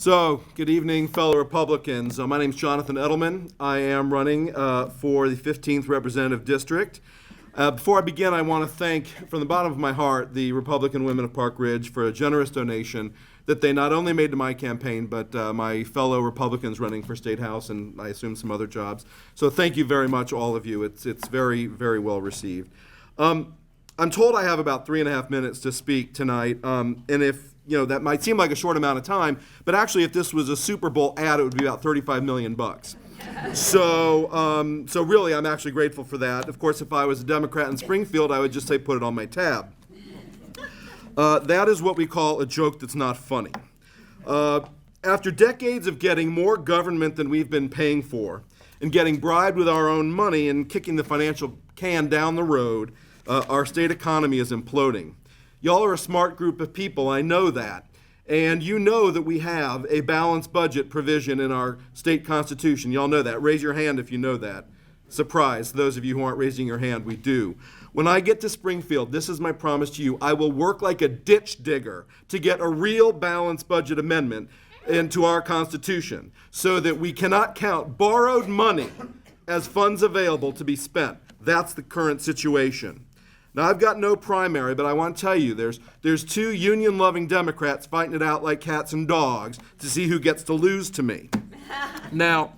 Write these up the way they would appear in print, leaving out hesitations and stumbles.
So, good evening, fellow Republicans. My name is Jonathan Edelman. I am running for the 15th Representative District. Before I begin, I want to thank, from the bottom of my heart, the Republican women of Park Ridge for a generous donation that they not only made to my campaign, but my fellow Republicans running for State House and I assume some other jobs. So thank you very much, all of you. It's very, very well received. I'm told I have about 3.5 minutes to speak tonight, and if that might seem like a short amount of time, but actually if this was a Super Bowl ad, it would be about $35 million. So really, I'm actually grateful for that. Of course, if I was a Democrat in Springfield, I would just say put it on my tab. That is what we call a joke that's not funny. After decades of getting more government than we've been paying for, and getting bribed with our own money and kicking the financial can down the road, our state economy is imploding. Y'all are a smart group of people, I know that. And you know that we have a balanced budget provision in our state constitution. Y'all know that. Raise your hand if you know that. Surprise, those of you who aren't raising your hand, we do. When I get to Springfield, this is my promise to you, I will work like a ditch digger to get a real balanced budget amendment into our Constitution so that we cannot count borrowed money as funds available to be spent. That's the current situation. Now, I've got no primary, but I want to tell you, there's two union-loving Democrats fighting it out like cats and dogs to see who gets to lose to me. Now,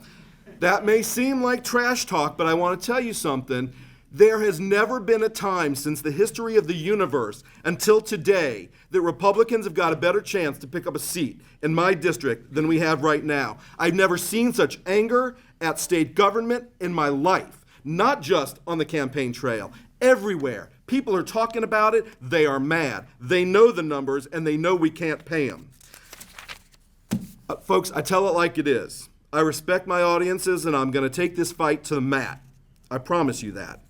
that may seem like trash talk, but I want to tell you something. There has never been a time since the history of the universe until today that Republicans have got a better chance to pick up a seat in my district than we have right now. I've never seen such anger at state government in my life, not just on the campaign trail, everywhere. People are talking about it. They are mad. They know the numbers, and they know we can't pay them. Folks, I tell it like it is. I respect my audiences, and I'm going to take this fight to the mat. I promise you that.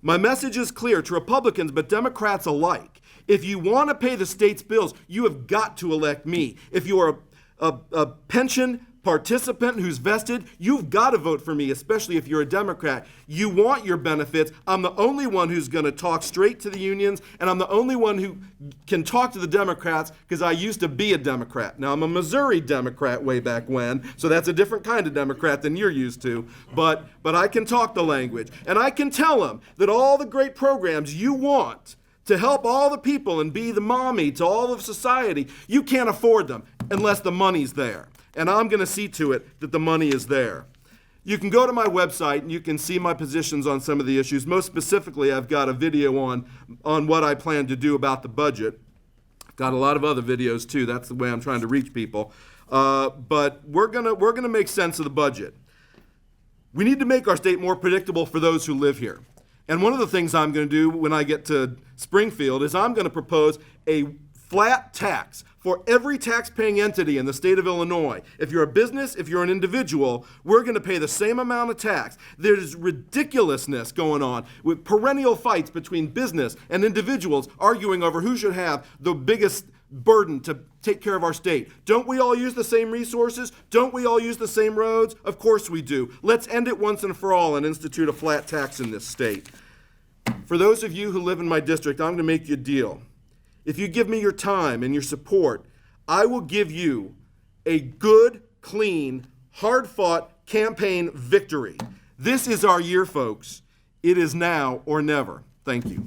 My message is clear to Republicans, but Democrats alike. If you want to pay the state's bills, you have got to elect me. If you are a pension participant who's vested, you've got to vote for me, especially if you're a Democrat. You want your benefits. I'm the only one who's going to talk straight to the unions, and I'm the only one who can talk to the Democrats because I used to be a Democrat. Now, I'm a Missouri Democrat way back when, so that's a different kind of Democrat than you're used to, but I can talk the language, and I can tell them that all the great programs you want to help all the people and be the mommy to all of society, you can't afford them unless the money's there. And I'm going to see to it that the money is there. You can go to my website and you can see my positions on some of the issues. Most specifically, I've got a video on what I plan to do about the budget. I've got a lot of other videos too. That's the way I'm trying to reach people. But we're gonna make sense of the budget. We need to make our state more predictable for those who live here. And one of the things I'm going to do when I get to Springfield is I'm going to propose a flat tax for every tax-paying entity in the state of Illinois. If you're a business, if you're an individual, we're going to pay the same amount of tax. There's ridiculousness going on with perennial fights between business and individuals arguing over who should have the biggest burden to take care of our state. Don't we all use the same resources? Don't we all use the same roads? Of course we do. Let's end it once and for all and institute a flat tax in this state. For those of you who live in my district, I'm going to make you a deal. If you give me your time and your support, I will give you a good, clean, hard-fought campaign victory. This is our year, folks. It is now or never. Thank you.